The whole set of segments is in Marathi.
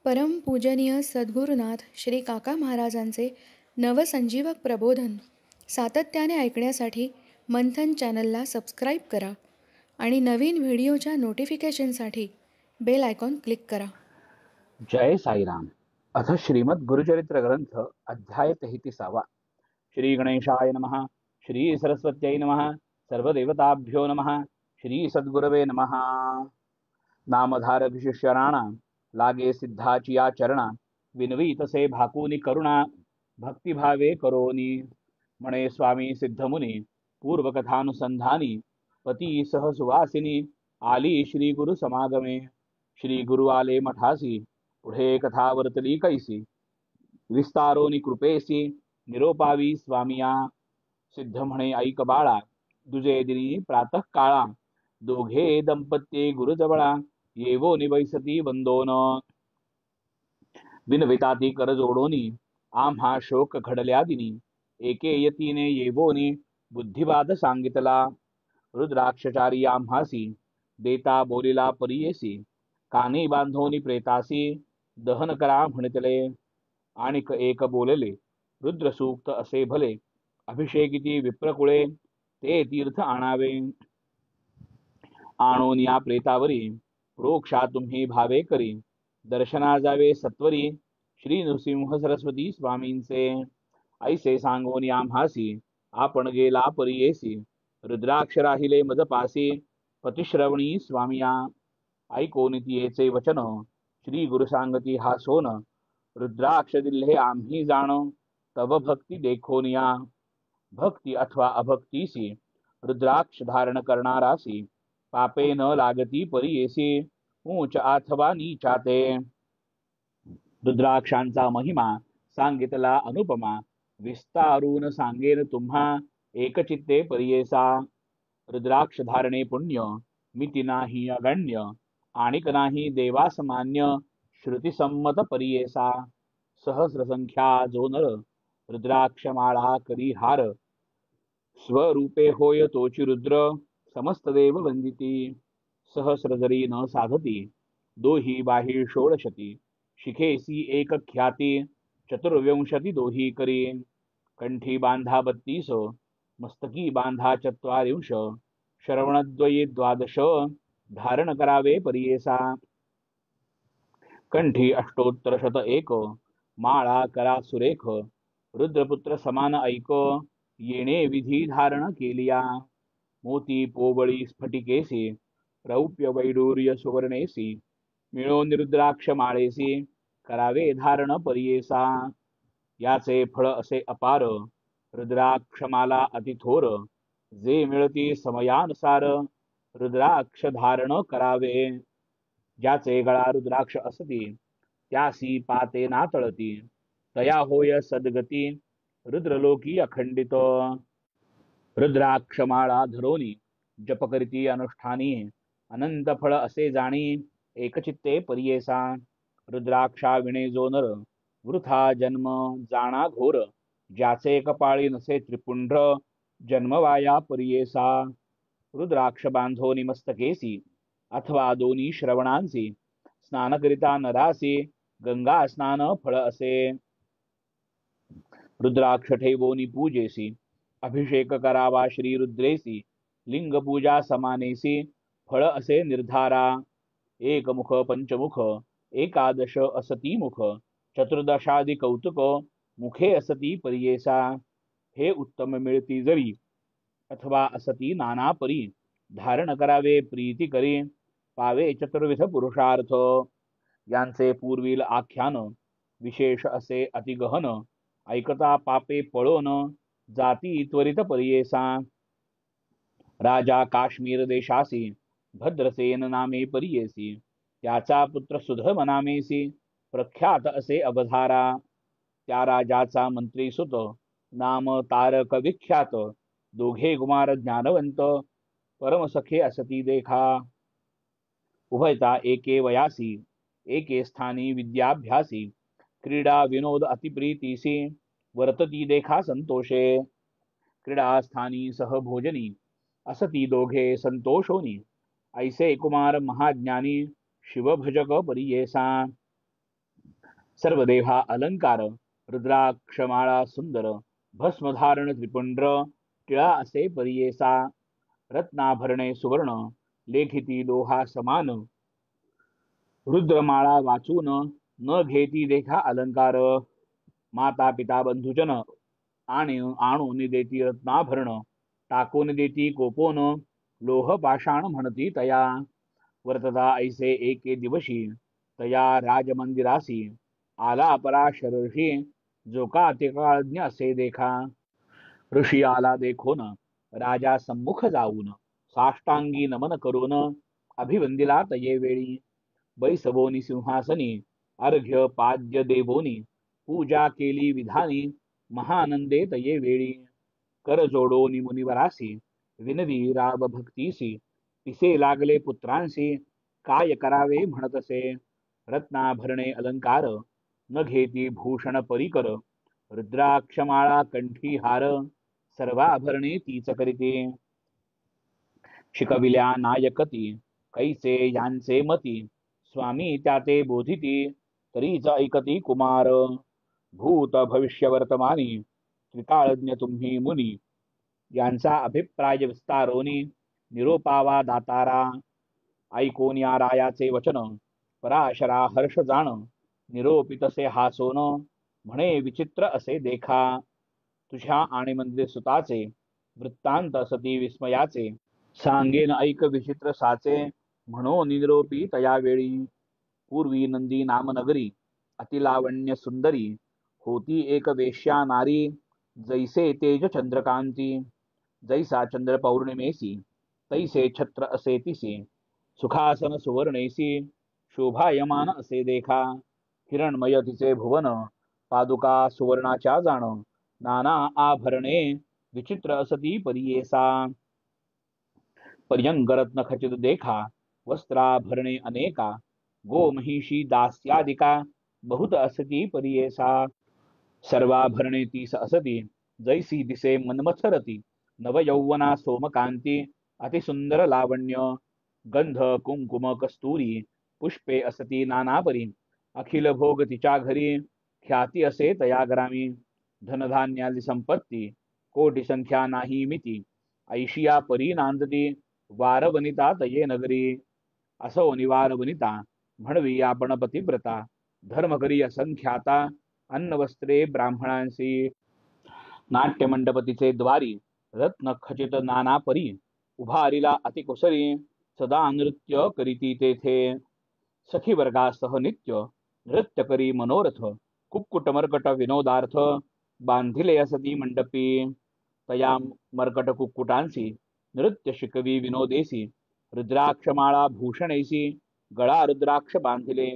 परमपूजनीय सद्गुरुनाथ श्री काका महाराजांचे नवसंजीवक प्रबोधन सातत्याने ऐकण्यासाठी मंथन चॅनलला सबस्क्राईब करा आणि नवीन व्हिडिओच्या नोटिफिकेशनसाठी बेल आयकॉन क्लिक करा. जय साईराम. अथ श्रीमद गुरुचरित्र ग्रंथ अध्याय 33. श्री गणेशाय नमः. श्री सरस्वत्यै नमः. सर्वदेवताभ्यो नमः. श्री सद्गुरवे नमः. नामधार विशिष्य राणा लागे सिद्धाची या चरणा विनवी तसे भाकुनी करुणा भक्तिभावे करोनी म्हणे स्वामी सिद्धमुनी पूर्वकथानुसंधानी पती सह सुवासिनी आली श्री गुरु समागमे. श्री गुरु आले मठासी पुढे कथा वर्तली कैसी विस्तारोनी कृपेसी निरोपावी स्वामिया. सिद्ध म्हणे ऐक बाळा दुजे दिनी प्रातः काळा दोघे दंपत्ये गुरुजवळा येवो निवैसती वंदोन. विनविताती कर जोडोनी आम्हा शोक घडल्या दिनी एके यतीने येवोनी बुद्धिवाद सांगितला. रुद्राक्षचारी आम्हासी देता बोलिला परियेसी कानी बांधोनी प्रेतासी दहन करा म्हणितले. आणिक एक बोलले रुद्रसूक्त असे भले अभिषेकिती विप्रकुळे ते तीर्थ आणावे. आणून या प्रेतावरी प्रोक्षा तुम्ही भावे करी दर्शना जावे सत्वरी श्री नृसिंह सरस्वती स्वामींचे. ऐसे सांगोनी आम्हासी आपण गेला परियेसी रुद्राक्ष राहिले मजपासी पतिश्रवणी स्वामिया. ऐकोनितीयेचे वचन श्री गुरु सांगती हा सोन रुद्राक्ष दिल्हे आम्ही जाण तव भक्ती देखोनिया. भक्ती अथवा अभक्तीसी रुद्राक्ष धारण करणारासी पापे न लागती परियेसी उंच अथवा नीचाते. रुद्राक्षांचा महिमा सांगितला अनुपमा विस्तारून सांगेन तुम्हा एकचित्ते परियेसा. रुद्राक्ष धारणे पुण्य मिती नाही अगण्य आणिक नाही देवासमान्य श्रुतिसम्मत परियेसा. सहस्रसंख्या जो नर रुद्राक्षमाळा करी हार स्वरूपे होय तोची रुद्र समस्त देव वंदिती. सहस्र जरी न साधती दोही बाही षोडशती शिखेसी एक ख्याती चतुर्विंशती दोही करी. कंठी बांधा 32 मस्तकी बांधा 44 श्रवणद्वये 12 धारण करावे परियेसा. कंठी अष्टोत्तर 101 माळा करा सुरेख रुद्रपुत्र समान ऐक येणे विधी धारण केलिया. मोती पोबळी स्फटिकेसी रौप्य वैडूर्य सुवर्णेसी मिळून रुद्राक्ष माळेसी करावे धारण परियेसा. याचे फळ असे अपार रुद्राक्षमाला अतिथोर जे मिळती समयानुसार रुद्राक्ष धारण करावे. ज्याचे गळा रुद्राक्ष असती त्यासी पाते नातळती तया होय सद्गती रुद्रलोकी अखंडित. रुद्राक्षमाळा धरोनी जप करीती अनुष्ठानी अनंत फळ असे जाणी एकचित्ते परियेसा. रुद्राक्षा विणे जो नर वृथा जन्म जाणा घोर ज्याचे कपाळी नसे त्रिपुंड्र जन्मवाया परियेसा. रुद्राक्ष बांधोनी मस्तकेसी अथवा दोन्ही श्रवणांसी स्नान करिता नरासी गंगा स्नान फळ असे. रुद्राक्ष ठेवोनी पूजेसी अभिषेक करावा श्री रुद्रेसी लिंग पूजा समानेसी फळ असे निर्धारा. एकमुख पंचमुख एकादश असती मुख चतुर्दशादि कौतुक मुखे असती परियेसा. हे उत्तम मिळती जरी अथवा असती नाना परी धारण करावे प्रीती करी पावे चतुर्विध पुरुषार्थ. यांचे पूर्वील आख्यान विशेष असे अतिगहन ऐकता पापे पळोन जाती त्वरित परियेसा. राजा काश्मीर देशासी भद्रसेन नामे परियेसी त्याचा पुत्र सुधम नामेसी प्रख्यात असे अवधारा. त्या राजाचा मंत्री सुत नाम तारक विख्यात दोघे कुमार ज्ञानवंत परमसखे असती देखा. उभयता एके वयासी एके स्थानी विद्याभ्यासी क्रीडा विनोद अतिप्रीतीसी वर्तती देखा संतोषे. क्रीडास्थानी सहभोजनी असती दोघे संतोषोनी ऐसे कुमार महाज्ञानी शिवभजक परियेसा. सर्वदेहा अलंकार रुद्राक्षमाळा सुंदर भस्मधारण त्रिपुंड्र टिळा असे परियेसा रत्नाभरणे सुवर्ण लेखिती लोहा समान रुद्रमाळा वाचून न घेती देखा अलंकार माता पिता बंधुजन आणि आणून देती रत्नाभरण टाकून देती कोपोन लोह पाषाण म्हणती तया वर्तता ऐसे एके दिवशी तया राजमंदिरासी आला पराशर ऋषी जो का ते काळज्ञ असे देखा ऋषी आला देखोन राजा सम्मुख जाऊन साष्टांगी नमन करून अभिवंदिला तये वेळी बैसवोनी सिंहासनी अर्घ्य पाद्य देवोनी पूजा केली विधानी महानंदे तये वेळी कर जोडोनी मुनिवरासी विनवी राब भक्तीसी पिसे लागले पुत्रांसी काय करावे म्हणतसे रत्नाभरणे अलंकार न घेती भूषण परिकर रुद्राक्षमाळा कंठी हार सर्वाभरणे तीच करीते शिकविल्या नायकती कैसे यांचे मती स्वामी त्याते बोधिती तरीच ऐकती कुमार भूत भविष्य वर्तमानी त्रिकाळज्ञ तुम्ही मुनी यांचा अभिप्राय विस्तारोनी निरोपावा दातारा ऐकोनिया रायाचे वचन पराशरा हर्ष जाण निरोपितसे हासोन म्हणे विचित्र असे देखा तुझ्या आणि मंदिर सुताचे वृत्तांत सती विस्मयाचे सांगेन ऐक विचित्र साचे म्हणो निरोपी तयावेळी पूर्वी नंदी नामनगरी अतिलावण्य सुंदरी होती एक वेश्या नारी जैसे तेज चंद्रकांती जैसा चंद्र पौर्णिमेसी तैसे छत्र असे तिसी सुखासन सुवर्णेसी शोभायमान असे देखा हिरणमय तिचे भुवन पादुका सुवर्णाच्या जाण नाना आभरणे विचित्र असती परियेसा पर्यंगरत्न खचित देखा वस्त्राभरणे अनेका गोमहिषी दास्यादिका बहुत असती परियेसा सर्वाभरणे तीस असती जैसी दिसे मनमथरती नवयौवना सोमकांती अतिसुंदर लावण्य गंध कुंकुम कस्तुरी पुष्पे असती नानापरी अखिल भोग तिच्या घरी ख्याती असे तया ग्रामी धनधान्याली संपत्ती कोटी संख्या नाही मिती ऐशिया परी नांदती वारवनिता तये नगरी असो निवार वनिता म्हणवी आपण पतिव्रता धर्म करी असंख्याता अन्नवस्त्रे ब्राह्मणांसी नाट्यमंडपतीचे द्वारी रत्न खचित नाना परी उभारिला अतिकुसरी सदा नृत्य करीती तेथे सखी वर्गासह नित्य नृत्य करी मनोरथ कुक्कुट मर्कट विनोदार्थ बांधिले असती मंडपी तया मर्कट कुक्कुटांसी नृत्य शिकवी विनोदेसी रुद्राक्षमाळा भूषणेसी गळा रुद्राक्ष बांधिले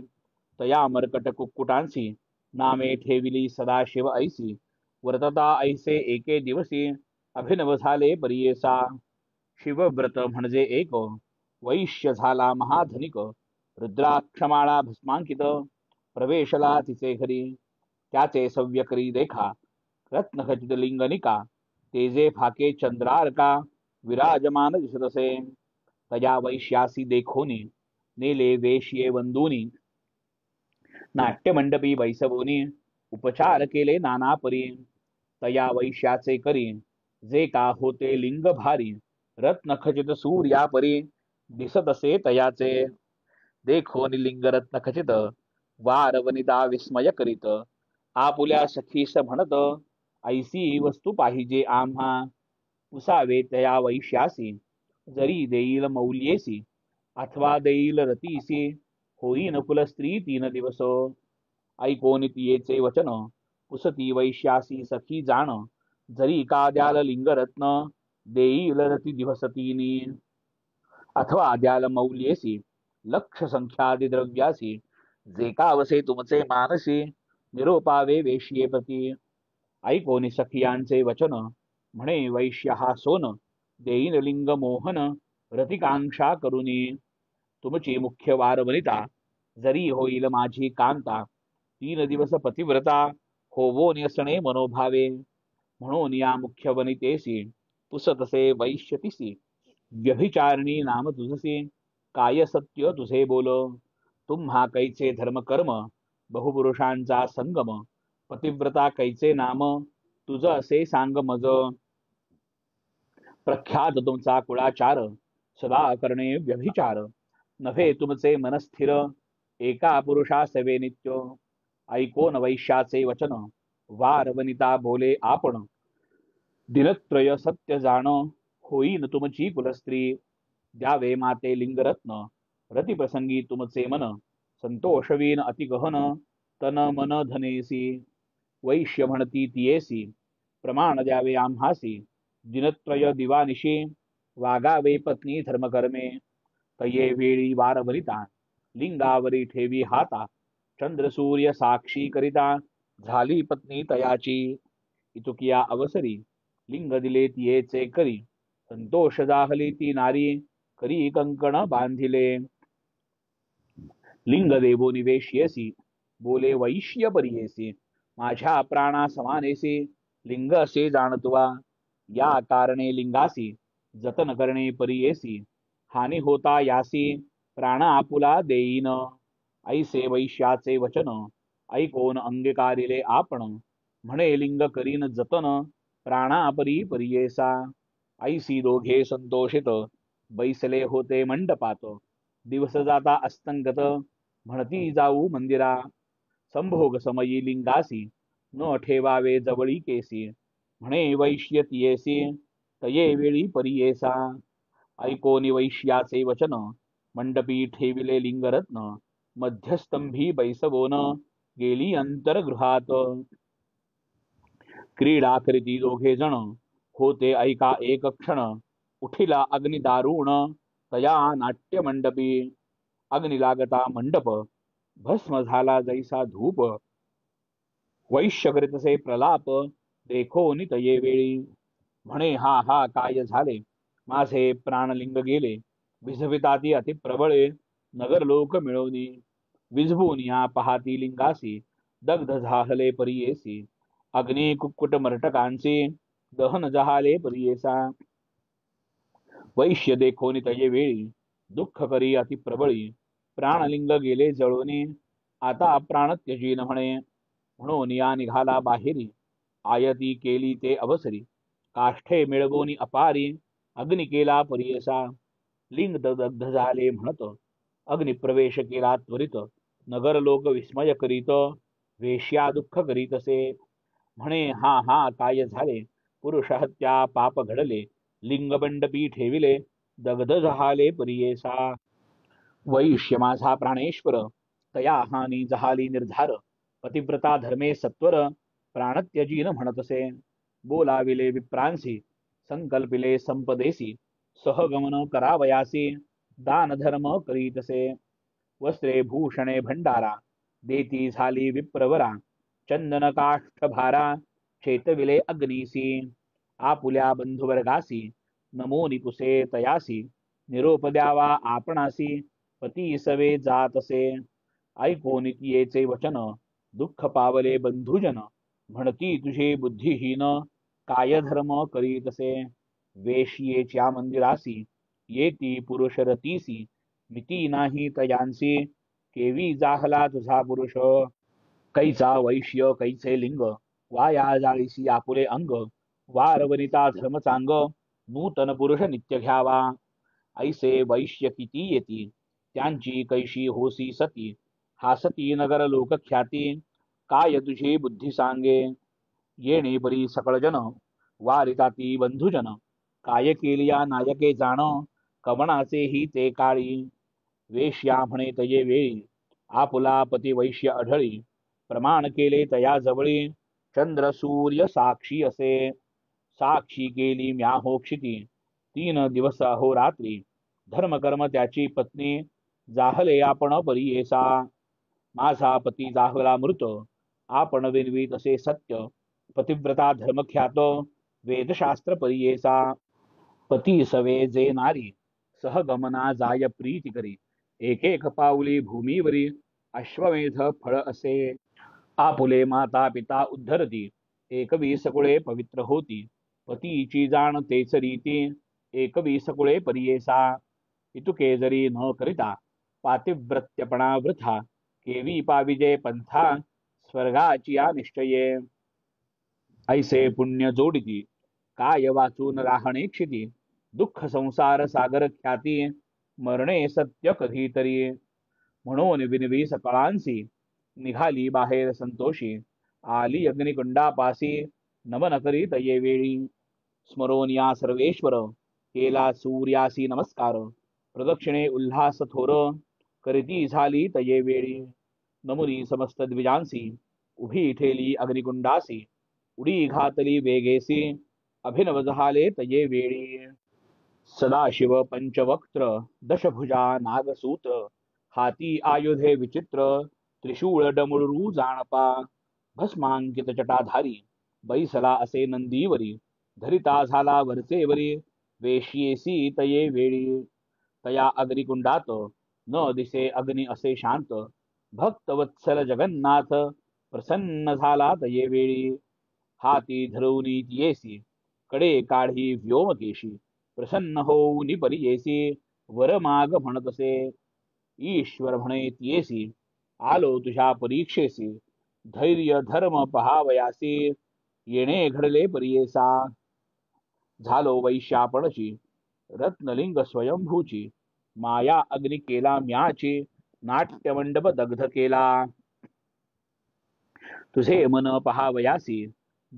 तया मर्कट कुक्कुटांसी नामे ठेविली सदाशिव ऐसी वर्तता ऐसे एके दिवसी अभिनव झाले परियेसा शिवव्रत म्हणजे एक वैश्य झाला महाधनिक रुद्राक्षमाळा भस्मांकित प्रवेशला तिचे घरी त्याचे सव्य करी देखा रत्नखचित लिंगनिका तेजे फाके चंद्रारका विराजमान दिसतसे तया वैश्यासी देखोनी नेले वेश्ये वंदूनी नाट्यमंडपी बैसवोनी उपचार केले नाना परी तया वैश्याचे करी जे का होते लिंग भारी रत्नखचित सूर्या परी दिसत असे तयाचे देखोनी लिंग रत्नखचित वार वनिता विस्मय करीत आपुल्या सखीस म्हणत ऐसी वस्तू पाहिजे आम्हा उसावे तया वैश्यासी जरी देईल मौल्येसी अथवा देईल रतीसी होईन कुलस्त्री 3 दिवस ऐकोनी तियेचे वचन पुसती वैश्यासी सखी जाण जरी का द्याल लिंगरत्न देईल रती दिवस 3 अथवा द्याल मौल्येसी लक्ष संख्यादि द्रव्यासी जे का वसे तुमचे मानसी निरोपावे वेश्येपती ऐकोनी सखियांचे वचन म्हणे वैश्य हा सोन देईन लिंग मोहन रतिकांक्षा करुनी तुमची मुख्य वार वनिता जरी होईल माझी कांता 3 दिवस पतिव्रता होवो न्यसणे मनोभावे म्हणून या मुख्य वनितेसी पुसतसे वैश्यतिसी व्यभिचारिणी नाम तुझसी काय सत्य तुझे बोल तुम्हा कैचे धर्म कर्म बहुपुरुषांचा संगम, पतिव्रता कैचे नाम, तुझ असे सांग मज. प्रख्यात तुमचा कुळाचार, सदा करणे व्यभिचार, नव्हे तुमचे मनस्थिर, एका पुरुषा सेवे नित्य. ऐकोन वैश्याचे वचन, वार वनिता बोले आपण, दिनत्रय सत्य जाण, होईन तुमची कुलस्त्री. द्यावे माते लिंगरत्न, रतिप्रसंगी तुमचे मन, संतोषवीन अतिगहन, तन मन धनेसी. वैश्य म्हणती तियेसी, प्रमाण द्यावे आम्हासी, दिनत्रय दिवानिशी, वागावे पत्नी धर्मकर्मे. तये वेळी वारवरिता, लिंगावरी ठेवी हाता, चंद्र सूर्य साक्षी करिता, झाली पत्नी तयाची. इतुकिया अवसरी, लिंग दिले तियेचे करी, संतोष जाहली ती नारी, करी कंकण बांधिले. लिंग देवो निवेशियसी, बोले वैश्य परियेसी, माझ्या प्राणा समानेसी, लिंग असे जाणतवा. या कारणे लिंगासी, जतन करणे परियेसी, हानी होता यासी, प्राण आपुला देईन. ऐसे वैश्याचे वचन, ऐकोन अंगीकारिले आपण, म्हणे लिंग करीन जतन, प्राणापरी परियेसा. ऐसी दोघे संतोषित, बैसले होते मंडपात, दिवस जाता अस्तंगत, म्हणती जाऊ मंदिरा. संभोग समयी लिंगासी, न ठेवावे जवळी केसी, म्हणे वैश्य तियेसी, तये वेळी परियेसा. ऐकोनी वैश्याचे वचन, मंडपी ठेविले लिंगरत्न, मध्यस्तंभी बैसवोन, गेली अंतरगृहात. क्रीडा करीती दोघे जण, होते ऐका एक क्षण, उठिला अग्नि दारुण, तया नाट्य मंडपी. अग्नि लागता मंडप, भस्म झाला जैसा धूप, वैश्य करीतसे प्रलाप, देखोनी तये वेळी. म्हणे हा हा काय झाले, माझे प्राणलिंग गेले, विझविताती अति प्रबळे, नगर लोक मिळवणी. विझवून या पहाती लिंगासी, दग्ध झाहले परियेसी, अग्नी कुक्कुट मर्टकांची, दहन जहाले परियेसा. वैश्य देखोनी तये वेळी, दुःख करी अति प्रबळी, प्राणलिंग गेले जळोनी, आता प्राण त्यजीन म्हणे. म्हणून या निघाला बाहेरी, आयती केली ते अवसरी, काष्ठे मिळवोनी अपारी, अग्नि केला परियेसा. लिंग दग्ध झाले म्हणत, अग्नि प्रवेश केला त्वरित, नगर लोक विस्मय करीत, वेश्या दुःख करीतसे. म्हणे हा हा काय झाले, पुरुष हत्या पाप घडले, लिंगबंडपी ठेविले, दग्ध झाले परियेसा. वैश्य माझा प्राणेश्वर, तया हानी जहाली निर्धार, पतिव्रता धर्मे सत्वर, प्राणत्यजीन म्हणतसे. बोलाविले विप्रांसी, संकल्पिले संपदेसी, सहगमन करावयासी, दान धर्म करीतसे. वस्त्रे भूषणे भंडारा, देती झाली विप्रवरा, चंदन काष्ठ भारा, चेतविले अग्नीसी. आपुल्या बंधुवर्गासी, नमोनी पुसे तयासी, निरोप द्यावा आपणासी, पती सवे जातसे. ऐकोनी तियेचे वचन, दुःख पावले बंधुजन, म्हणती तुझे बुद्धिहीन, काय धर्म करीतसे. वेश्येच्या मंदिरासी, येती पुरुष रतीसी, मिती नाही तयांसी, केवी जाहला तुझा पुरुष. कैचा वैश्य कैचे लिंग, वाया जाळीसी आपुले अंग, वारवनिता धर्म चांग, नूतन पुरुष नित्य घ्यावा. ऐसे वैश्य किती येती, त्यांची कैशी होसी सती, हासती नगर लोक ख्याती, काय तुझी बुद्धी सांगे. येणे परी सकळ जन, वारिताती बंधुजन, काय केलिया नायके जाण, कवणाचे ही ते काळी. वेश्या म्हणे तये वेळी, आपुला पती वैश्य आढळी, प्रमाण केले तया जवळी, चंद्र सूर्य साक्षी असे. साक्षी केली म्या हो क्षिती, 3 दिवस अहोरात्री, धर्मकर्म त्याची पत्नी, जाहले आपण परियेसा. माझा पती जाहला मृत, आपण विनवी तसे सत्य, पतिव्रता धर्मख्यात, वेदशास्त्र परियेसा. पती सवे जे नारी, सहगमना जाय प्रीती करी, एक एक पाऊली भूमीवरी, अश्वमेध फळ असे. आपुले माता पिता उद्धरती, एकवी सकुळे पवित्र होती, पतीची जाण तेच रीती, एकवी सकुळे परियेसा. इतुके जरी न करिता, पातिव्रत्यपणा वृथा, केवी पाविजे पंथा स्वर्गाची या निश्चये. ऐसे पुण्य जोडिती काय वाचून राहणे क्षिती. दुःख संसार सागर ख्याती मरणे सत्य कधीतरी. म्हणून विनवी सकळांसी निघाली बाहेर संतोषी. आली अग्निकुंडापासी नमन करीत ये वेळी. स्मरोन या सर्वेश्वर केला सूर्यासी नमस्कार. प्रदक्षिणे उल्हास थोर करीती झाली तये वेळी. नमुनी समस्त द्विजांसी उभी ठेली अग्निकुंडासी. उडी घातली वेगेसी अभिनव झाले तये वेळी. सदाशिव पंचवक्त्र दशभुजा नागसूत्र. हाती आयुधे विचित्र त्रिशूळ डमरू जाणपा. भस्मांकित जटाधारी बैसला असे नंदीवरी. धरिता झाला वरचेवरी वेश्येसी तये वेळी. तया अग्निकुंडात न दिसे अग्नी असे शांत. भक्तवत्सल जगन्नाथ प्रसन्न झाला तये वेळी. हाती धरवनी येसी कडे काढी व्योमकेशी. प्रसन्न होऊनी परियेसी वर माग म्हणतसे. ईश्वर म्हणे येसी आलो तुझ्या परीक्षेसी. धैर्य धर्म पहावयासी येणे घडले परियेसा. झालो वैश्यापणची रत्नलिंग स्वयंभूची. माया अग्नि केला म्याची नाट्यमंडप दग्ध केला. तुझे मन पहावयासी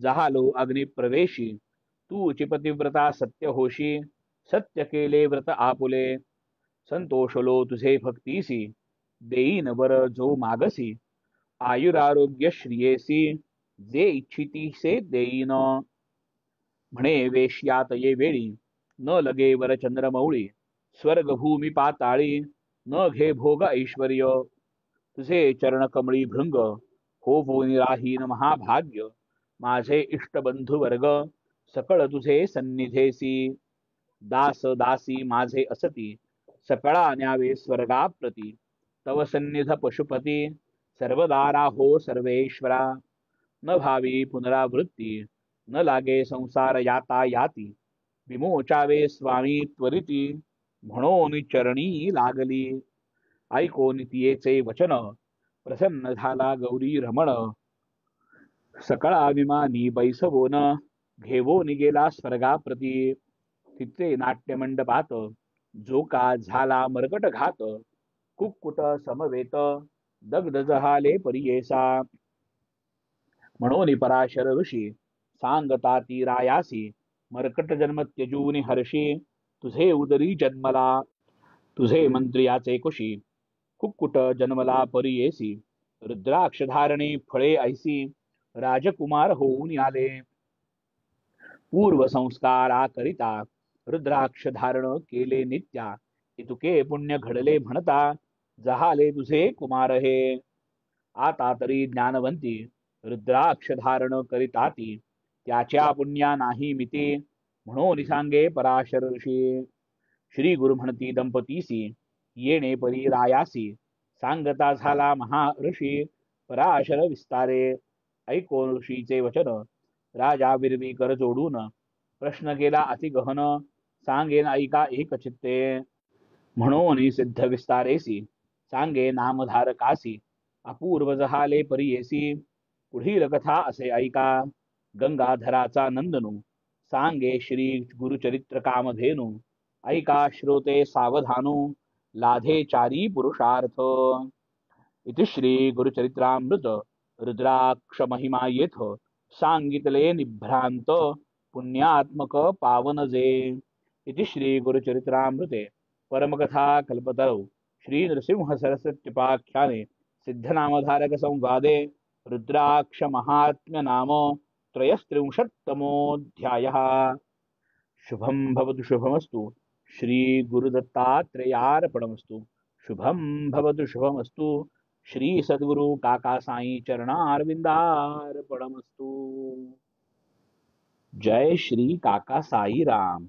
जहालो अग्नि प्रवेशी. तू चिपतिव्रता सत्य होशी सत्य केले व्रत आपुले. संतोषलो तुझे भक्तीसी देईन वर जो मागसी. आयुरारोग्य श्रियेसी जे इच्छितीसे देईन. म्हणे वेश्यात ये वेळी न लगे वर चंद्रमौळी. स्वर्ग भूमी पाताळी न घे भोग ऐश्वर्य. तुझे चरण कमळी भृंग हो निराहीन महाभाग्य. माझे इष्टबंधू वर्ग सकळ तुझे सन्निधेसी. दास दासी माझे असती सकळा न्यावे स्वर्गाप्रती. तव सन्निध पशुपती सर्वदारा हो सर्वेश्वरा. न भावी पुनरावृत्ती न लागे संसार याता याती. विमोचावे स्वामी त्वरिती म्हणून चरणी लागली. ऐकोन तियेचे वचन प्रसन्न झाला गौरी रमण. सकळा विमानी बैसवोन घेवोन गेला स्वर्गाप्रती. तिचे नाट्यमंडपात जो का झाला मरकट घात. कुक्कुट समवेत दग्ध जहाले परियेसा. म्हणून पराशर ऋषी सांगता ती रायासी. मरकट जन्म त्यजूनि हर्षी तुझे उदरी जन्मला. तुझे मंत्रियाचे कुशी कुक्कुट जन्मला परियेसी. रुद्राक्ष धारणे फळे ऐसी राजकुमार होऊन आले. पूर्व संस्कारा करिता रुद्राक्ष धारण केले नित्या. इतुके पुण्य घडले म्हणता जहाले तुझे कुमार हे. आता तरी ज्ञानवंती रुद्राक्ष धारण करिताती. त्याच्या पुण्या नाही मिती म्हणून सांगे पराशर ऋषी. श्री गुरु म्हणती दंपतीसी येणे परी रायासी. सांगता झाला महाऋषी पराशर विस्तारे. ऐकोन ऋषीचे वचन राजा विरवी कर जोडून. प्रश्न केला अति गहन सांगेन ऐका एक चित्ते. म्हणून सिद्ध विस्तारेसी सांगे नामधारकासी. अपूर्व जहाले परियेसी पुढील कथा असे ऐका. गंगाधराचा नंदनू सांगे श्री गुरुचरित्र कामधेनू. ऐका श्रोते सावधानू लाधे चारी पुरुषार्थ. इति श्री गुरुचरित्रामृत रुद्राक्ष महिमा येथ सांगितले निभ्रांत पुण्यात्मक पावन जे. इति श्री गुरुचरित्रामृते परमकथा कल्पतरौ श्री नृसिंह सरस्वत्युपाख्याने सिद्धनामधारक संवादे रुद्राक्ष महात्म्य नाम त्रयस्त्रिंशत्तमोऽध्यायः. शुभं भवतु शुभमस्तु. श्री गुरुदत्तात्रेयार्पणमस्तु. शुभं भवतु शुभमस्तु. श्री सद्गुरु काका साई चरणारविंदार्पणमस्तु. जय श्री काका साई राम.